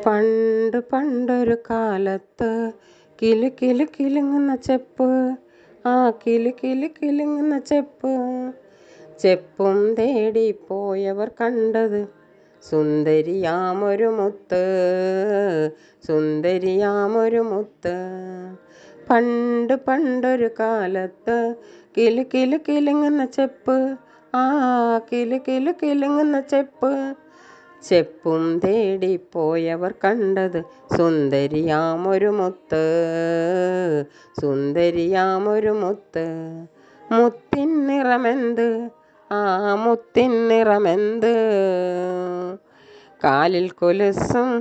പണ്ട് പണ്ടൊരു കാലത്ത് കിലു കിലു കിലുങ്ങുന്ന ചെപ്പ്, ആ കിലു കിലു കിലുങ്ങുന്ന ചെപ്പ്. ചെപ്പും തേടി പോയവർ കണ്ടത് സുന്ദരിയാമൊരു മുത്ത്, സുന്ദരിയാമൊരു മുത്ത്. പണ്ട് പണ്ടൊരു കാലത്ത് കിലു കിലു കിലുങ്ങുന്ന ചെപ്പ്, ആ കിലു കിലു കിലുങ്ങുന്ന ചെപ്പ്. ചെപ്പും തേടി പോയവർ കണ്ടത് സുന്ദരിയാമൊരു മുത്ത്, സുന്ദരിയാമൊരു മുത്ത്. മുത്തിൻ നിറമെന്ത്, ആ മുത്തിൻ നിറമെന്ത്. കാലിൽ കൊലുസും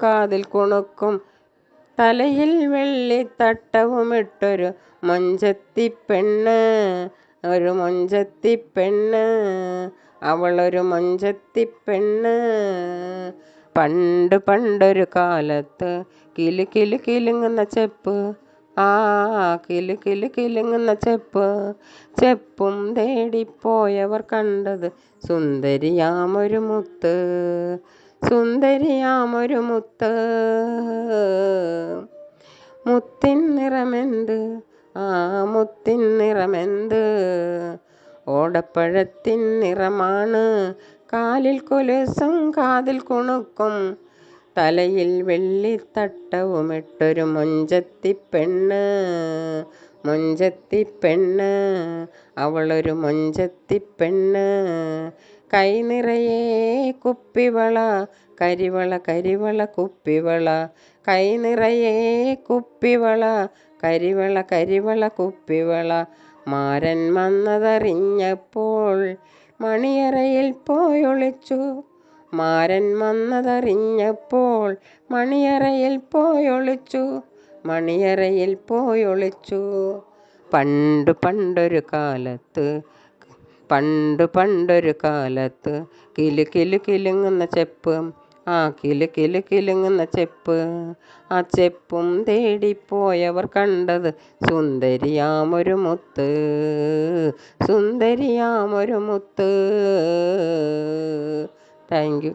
കാതിൽ കുണുക്കും, തലയിൽ വെള്ളിത്തട്ടവുമിട്ടൊരു മൊഞ്ചത്തിപ്പെണ്ണ്, ഒരു മൊഞ്ചത്തിപ്പെണ്ണ്, അവളൊരു മൊഞ്ചത്തിപ്പെണ്ണ്. പണ്ട് പണ്ടൊരു കാലത്ത് കിലു കിലു കിലുങ്ങുന്ന ചെപ്പ്, ആ കിലു കിലു കിലുങ്ങുന്ന ചെപ്പ്. ചെപ്പും തേടിപ്പോയവർ കണ്ടത് സുന്ദരിയാമൊരു മുത്ത്, സുന്ദരിയാമൊരു മുത്ത്. മുത്തിൻ നിറമെന്ത്, ആ മുത്തിൻ നിറമെന്ത്. ഓടപ്പഴത്തിൻ നിറമാണ്, കാലിൽ കൊലുസും കാതിൽ കുണുക്കും, തലയിൽ വെള്ളിത്തട്ടവുമിട്ടൊരു മൊഞ്ചത്തിപ്പെണ്ണ്, മൊഞ്ചത്തിപ്പെണ്ണ്, അവളൊരു മൊഞ്ചത്തിപ്പെണ്ണ്. കൈ നിറയെ കുപ്പിവള, കരിവള കരിവള കുപ്പിവള, കൈ നിറയെ കുപ്പിവള, കരിവള കരിവള കുപ്പിവള. മാരൻ വന്നതറിഞ്ഞപ്പോൾ മണിയറയിൽ പോയൊളിച്ചു, മാരൻ വന്നതറിഞ്ഞപ്പോൾ മണിയറയിൽ പോയൊളിച്ചു, മണിയറയിൽ പോയൊളിച്ചു. പണ്ട് പണ്ടൊരു കാലത്ത്, പണ്ട് പണ്ടൊരു കാലത്ത് കിലു കിലു കിലുങ്ങുന്ന ചെപ്പ്, ആ കിലു കിലു കിലുങ്ങുന്ന ചെപ്പ്. ആ ചെപ്പും തേടിപ്പോയവർ കണ്ടത് സുന്ദരിയാമൊരു മുത്ത്, സുന്ദരിയാമൊരു മുത്ത്. Thank you.